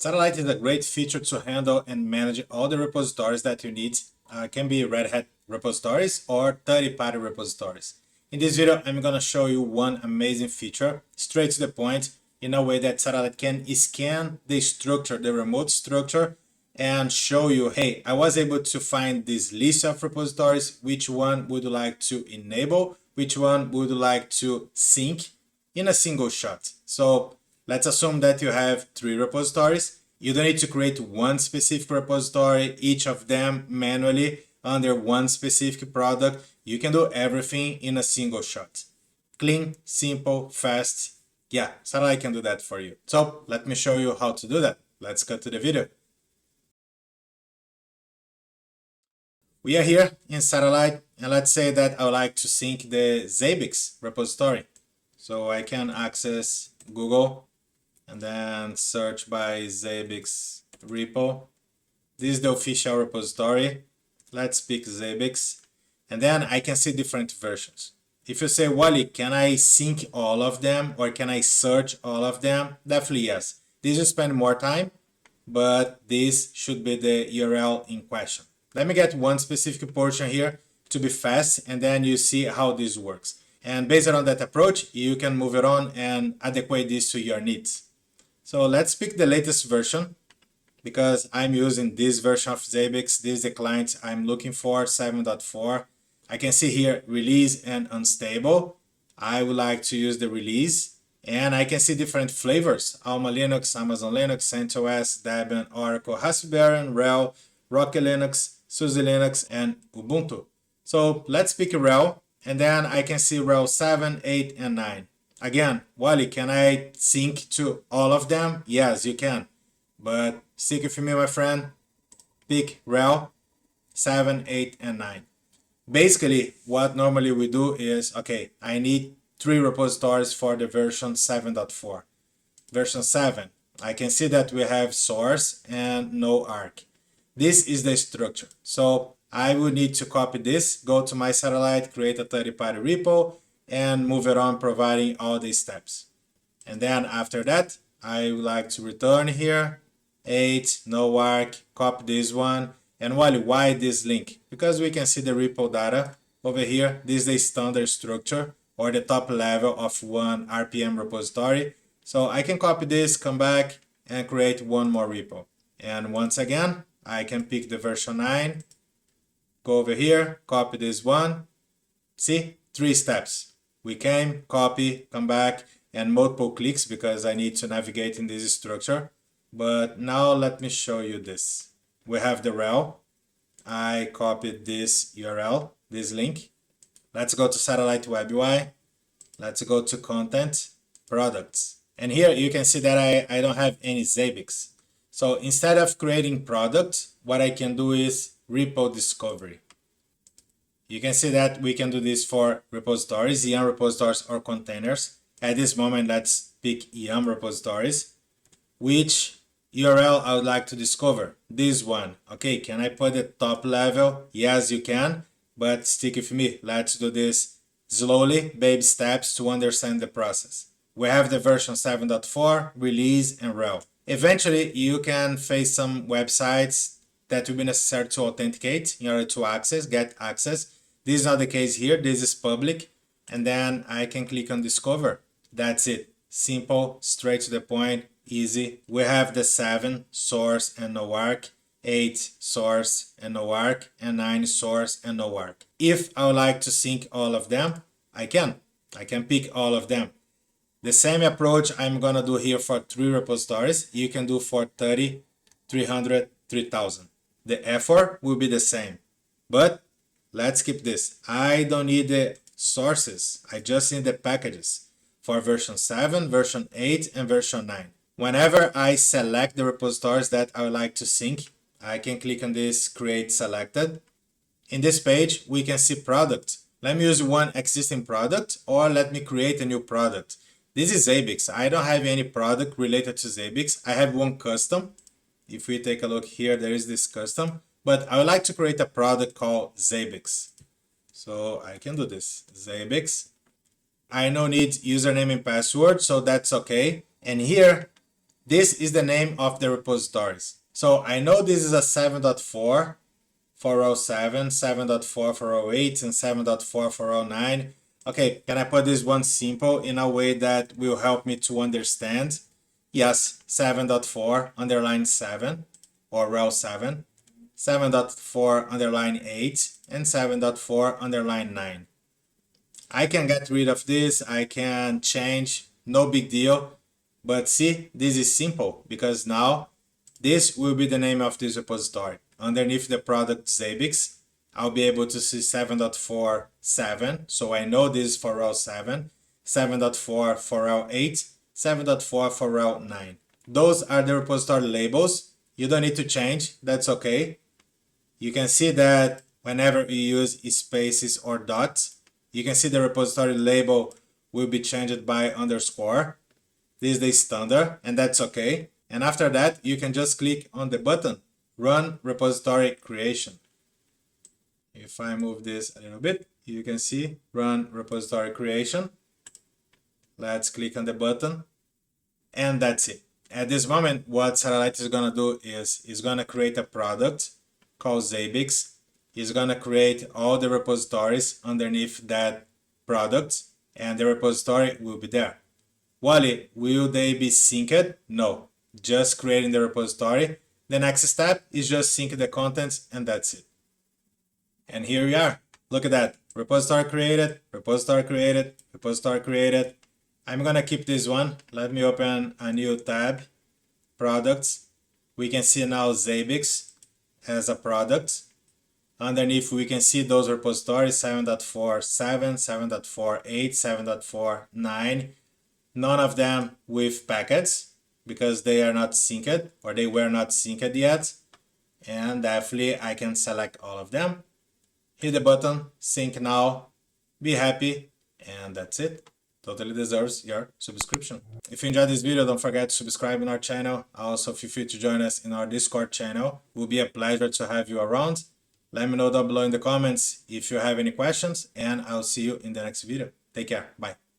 Satellite is a great feature to handle and manage all the repositories that you need. Can be Red Hat repositories or third-party repositories. In this video, I'm going to show you one amazing feature, straight to the point, in a way that Satellite can scan the structure, the remote structure, and show you, hey, I was able to find this list of repositories, which one would you like to enable, which one would you like to sync in a single shot. So let's assume that you have 3 repositories. You don't need to create one specific repository, each of them manually under one specific product. You can do everything in a single shot. Clean, simple, fast. Yeah, Satellite can do that for you. So let me show you how to do that. Let's cut to the video. We are here in Satellite, and let's say that I would like to sync the Zabbix repository. So I can access Google and then search by Zabbix repo. This is the official repository. Let's pick Zabbix. And then I can see different versions. If you say, Wally, can I sync all of them or can I search all of them? Definitely yes. This will spend more time, but this should be the URL in question. Let me get one specific portion here to be fast, and then you see how this works. And based on that approach, you can move it on and adequate this to your needs. So let's pick the latest version because I'm using this version of Zabbix. This is the client I'm looking for, 7.4. I can see here release and unstable. I would like to use the release, and I can see different flavors: Alma Linux, Amazon Linux, CentOS, Debian, Oracle, Raspberry, RHEL, Rocky Linux, SUSE Linux, and Ubuntu. So let's pick RHEL, and then I can see RHEL 7, 8, and 9. Again, Wally, can I sync to all of them? Yes, you can. But stick with me, my friend. Pick RHEL 7, 8, and 9. Basically, what normally we do is, okay, I need 3 repositories for the version 7.4. Version 7, I can see that we have source and no arc. This is the structure. So I will need to copy this, go to my Satellite, create a third-party repo, and move it on, providing all these steps. And then after that, I would like to return here, 8, no arc, copy this one. And why this link? Because we can see the repo data over here. This is the standard structure or the top level of one RPM repository. So I can copy this, come back, and create one more repo. And once again, I can pick the version 9, go over here, copy this one. See, 3 steps. We came, copy, come back, and multiple clicks because I need to navigate in this structure. But now let me show you this. We have the rel. I copied this URL, this link. Let's go to Satellite Web UI. Let's go to Content, Products. And here you can see that I don't have any Zabbix. So instead of creating product, what I can do is repo discovery. You can see that we can do this for repositories, EM repositories or containers. At this moment, let's pick EM repositories. Which URL I would like to discover? This one. Okay, can I put the top level? Yes, you can, but stick with me. Let's do this slowly, baby steps to understand the process. We have the version 7.4, release, and RHEL. Eventually, you can face some websites that will be necessary to authenticate in order to get access. This is not the case here. This is public. And then I can click on discover. That's it. Simple, straight to the point, easy. We have the 7 source and no arc, 8 source and no arc, and 9 source and no arc. If I would like to sync all of them, I can. I can pick all of them. The same approach I'm going to do here for 3 repositories. You can do for 30, 300, 3000. The effort will be the same. But let's keep this. I don't need the sources. I just need the packages for version 7, version 8, and version 9. Whenever I select the repositories that I would like to sync, I can click on this Create Selected. In this page, we can see product. Let me use one existing product, or let me create a new product. This is Zabbix. I don't have any product related to Zabbix. I have one custom. If we take a look here, there is this custom. But I would like to create a product called Zabbix. So I can do this. Zabbix. I no need username and password, so that's okay. And here This is the name of the repositories. So I know this is a 7.4 for row 7, 7.4 for row 8, and 7.4 for row 9. Okay, can I put this one simple in a way that will help me to understand? Yes, 7.4 underline 7 or row 7, 7.4 underline 8, and 7.4 underline 9. I can get rid of this, I can change, no big deal. But see, this is simple because now this will be the name of this repository. Underneath the product Zabbix, I'll be able to see 7.47, so I know this is for row 7, 7.4 for row 8, 7.4 for row 9. Those are the repository labels. You don't need to change, that's okay. You can see that whenever you use spaces or dots, you can see the repository label will be changed by underscore. This is the standard, and that's okay. And after that, you can just click on the button, Run Repository Creation. If I move this a little bit, you can see Run Repository Creation. Let's click on the button, and that's it. At this moment, what Satellite is going to do is going to create a product called Zabbix. It's going to create all the repositories underneath that product, and the repository will be there. Wally, will they be synced? No, just creating the repository. The next step is just sync the contents, and that's it. And here we are. Look at that. Repository created, repository created, repository created. I'm gonna keep this one. Let me open a new tab, products. We can see now Zabbix as a product. Underneath, we can see those repositories 7.47, 7.48, 7.49. None of them with packets because they are not synced or they were not synced yet. And definitely I can select all of them. Hit the button, sync now, be happy, and that's it. Totally deserves your subscription. If you enjoyed this video, don't forget to subscribe in our channel. Also, feel free to join us in our Discord channel. It will be a pleasure to have you around. Let me know down below in the comments if you have any questions, and I'll see you in the next video. Take care. Bye.